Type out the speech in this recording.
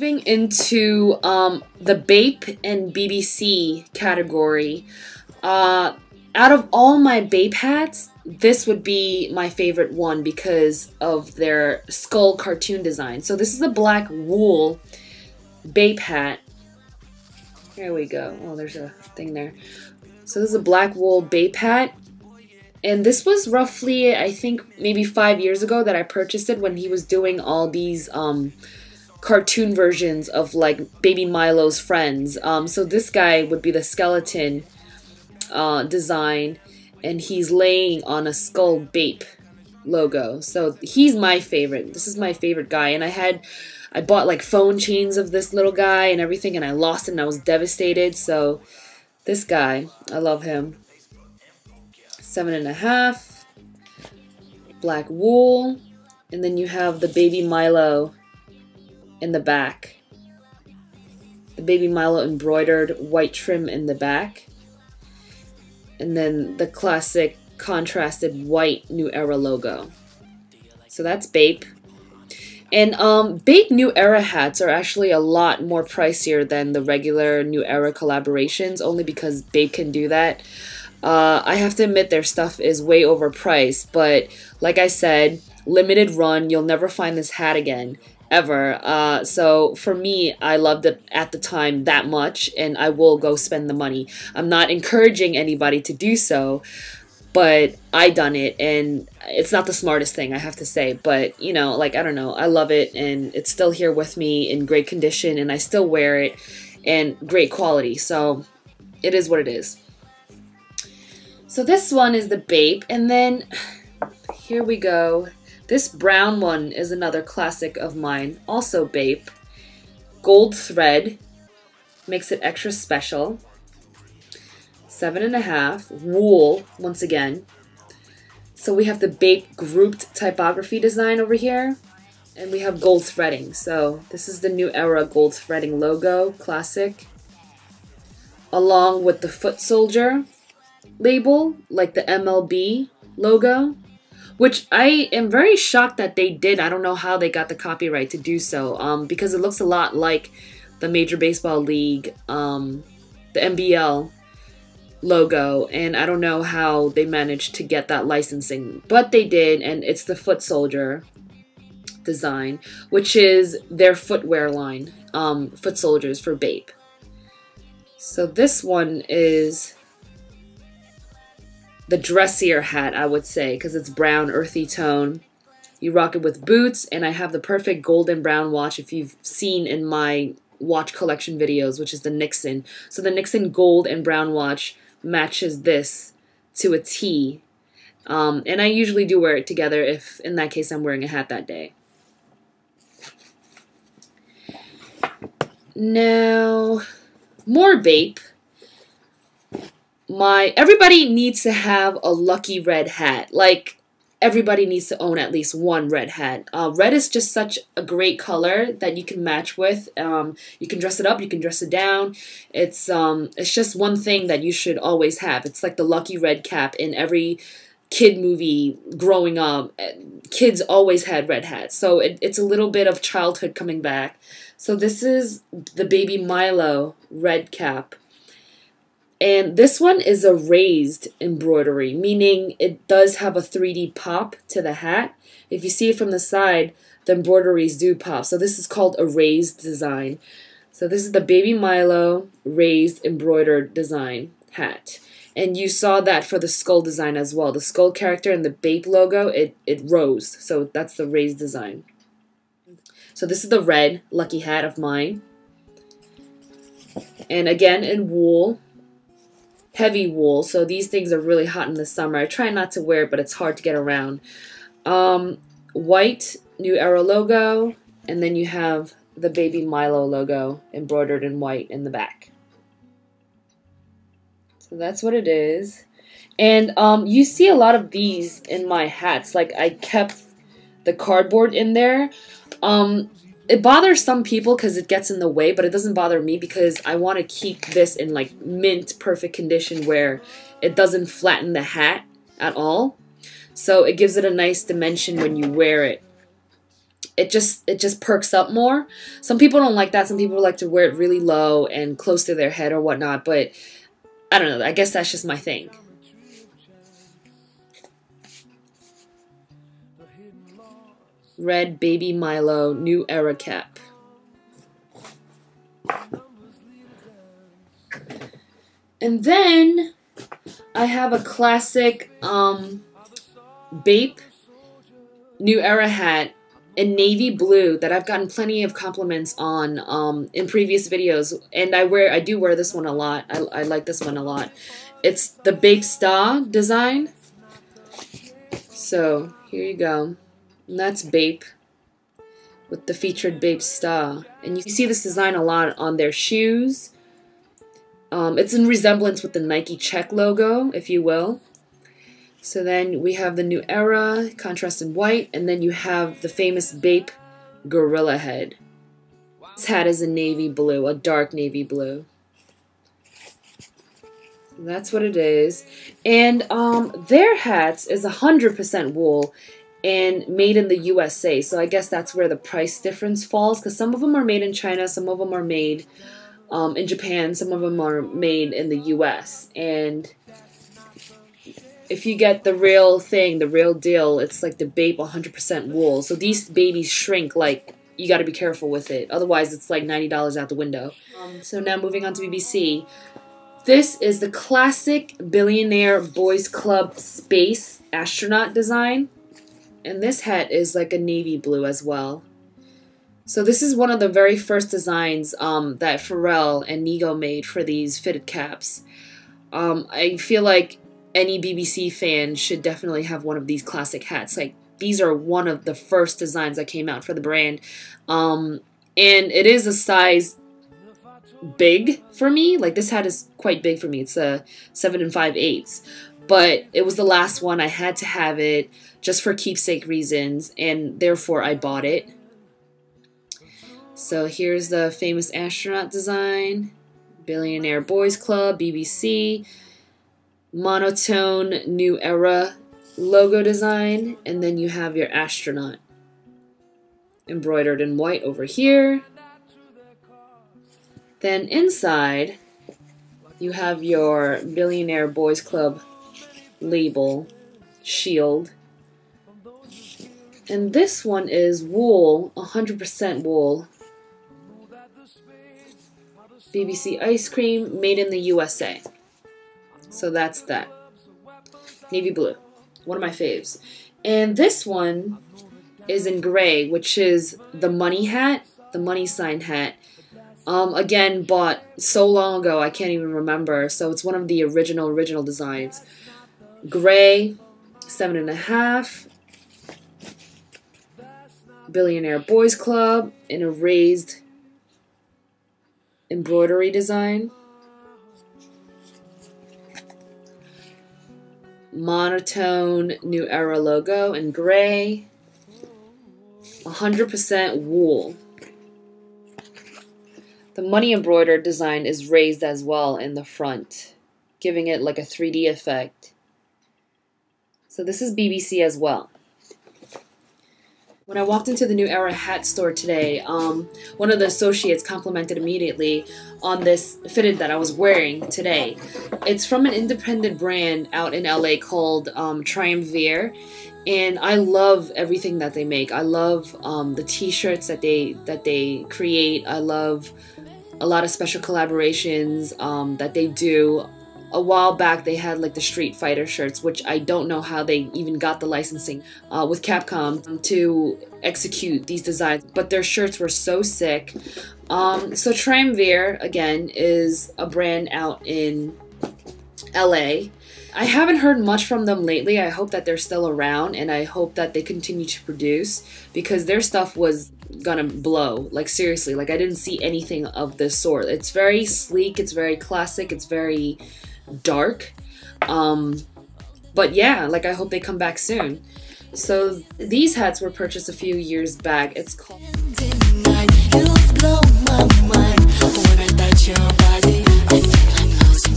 moving into the BAPE and BBC category. Out of all my BAPE hats, this would be my favorite one because of their skull cartoon design. So this is a black wool BAPE hat. There we go. Oh, there's a thing there. So this is a black wool BAPE hat. And this was roughly, I think, maybe 5 years ago that I purchased it when he was doing all these cartoon versions of like Baby Milo's friends. So this guy would be the skeleton design, and he's laying on a skull BAPE logo. So he's my favorite. This is my favorite guy, and I bought like phone chains of this little guy and everything, and I lost it and I was devastated. So this guy, I love him. 7.5, black wool, and then you have the Baby Milo in the back. The Baby Milo embroidered white trim in the back. And then the classic contrasted white New Era logo. So that's BAPE. And BAPE New Era hats are actually a lot more pricier than the regular New Era collaborations, only because BAPE can do that. I have to admit their stuff is way overpriced, but like I said, limited run, you'll never find this hat again, ever. So for me, I loved it at the time that much, and I will go spend the money. I'm not encouraging anybody to do so, but I done it, and it's not the smartest thing, I have to say, but you know, like, I don't know, I love it, and it's still here with me in great condition, and I still wear it, and great quality, so it is what it is. So this one is the BAPE, and then here we go. This brown one is another classic of mine, also BAPE. Gold thread, makes it extra special. 7.5, wool, once again. So we have the BAPE grouped typography design over here, and we have gold threading. So this is the New Era gold threading logo, classic. Along with the foot soldier label, like the MLB logo, which I am very shocked that they did. I don't know how they got the copyright to do so, because it looks a lot like the Major Baseball League, the NBL logo, and I don't know how they managed to get that licensing, but they did, and it's the foot soldier design, which is their footwear line, foot soldiers for BAPE. So this one is the dressier hat, I would say, because it's brown, earthy tone. You rock it with boots, and I have the perfect golden brown watch if you've seen in my watch collection videos, which is the Nixon. So the Nixon gold and brown watch matches this to a T. And I usually do wear it together if, in that case, I'm wearing a hat that day. Now, more BAPE. Everybody needs to have a lucky red hat. Like, everybody needs to own at least one red hat. Red is just such a great color that you can match with. You can dress it up, you can dress it down. It's just one thing that you should always have. It's like the lucky red cap in every kid movie growing up. Kids always had red hats. So it's a little bit of childhood coming back. So this is the Baby Milo red cap. And this one is a raised embroidery, meaning it does have a 3D pop to the hat. If you see it from the side, the embroideries do pop. So this is called a raised design. So this is the Baby Milo raised embroidered design hat. And you saw that for the skull design as well. The skull character and the BAPE logo, it rose. So that's the raised design. So this is the red lucky hat of mine. And again, in wool. Heavy wool, so these things are really hot in the summer. I try not to wear it, but it's hard to get around. White New Era logo, and then you have the Baby Milo logo embroidered in white in the back. So that's what it is. And you see a lot of these in my hats. Like, I kept the cardboard in there. It bothers some people because it gets in the way, but it doesn't bother me because I want to keep this in like mint perfect condition where it doesn't flatten the hat at all. So it gives it a nice dimension when you wear it. it just perks up more. Some people don't like that. Some people like to wear it really low and close to their head or whatnot, but I don't know. I guess that's just my thing. Red Baby Milo New Era cap. And then I have a classic BAPE New Era hat in navy blue that I've gotten plenty of compliments on in previous videos, and I do wear this one a lot. I like this one a lot. It's the BAPE star design. So here you go. And that's BAPE with the featured BAPE star. And you see this design a lot on their shoes. It's in resemblance with the Nike check logo, if you will. So then we have the New Era, contrast in white, and then you have the famous BAPE gorilla head. This hat is in navy blue, a dark navy blue. So that's what it is. And their hats is 100% wool and made in the USA. So I guess that's where the price difference falls, because some of them are made in China, some of them are made in Japan, some of them are made in the US. And if you get the real thing, the real deal, it's like the BAPE 100% wool. So these babies shrink, like, you got to be careful with it. Otherwise, it's like $90 out the window. So now moving on to BBC. This is the classic Billionaire Boys Club Space astronaut design. And this hat is like a navy blue as well. So this is one of the very first designs that Pharrell and Nigo made for these fitted caps. I feel like any BBC fan should definitely have one of these classic hats. Like, these are one of the first designs that came out for the brand. And it is a size big for me. Like, this hat is quite big for me. It's a 7 5/8. But it was the last one. I had to have it just for keepsake reasons, and therefore I bought it. So here's the famous astronaut design. Billionaire Boys Club, BBC. Monotone New Era logo design. And then you have your astronaut embroidered in white over here. Then inside, you have your Billionaire Boys Club label, shield. And this one is wool, 100% wool. BBC ice cream, made in the USA. So that's that. Navy blue, one of my faves. And this one is in gray, which is the money hat, the money sign hat. Again, bought so long ago, I can't even remember. So it's one of the original designs. Gray, 7 1/2. Billionaire Boys Club in a raised embroidery design. Monotone New Era logo in gray. 100% wool. The money embroidered design is raised as well in the front, giving it like a 3D effect. So this is BBC as well. When I walked into the New Era hat store today, one of the associates complimented immediately on this fitted that I was wearing today. It's from an independent brand out in LA called TRIUMVIR, and I love everything that they make. I love the t-shirts that they create. I love a lot of special collaborations that they do. A while back, they had like the Street Fighter shirts, which I don't know how they even got the licensing with Capcom to execute these designs, but their shirts were so sick. So TRIUMVIR, again, is a brand out in LA. I haven't heard much from them lately. I hope that they're still around, and I hope that they continue to produce, because their stuff was gonna blow. Like, seriously, like, I didn't see anything of this sort. It's very sleek, it's very classic, it's very dark, but yeah, like, I hope they come back soon. So these hats were purchased a few years back. It's called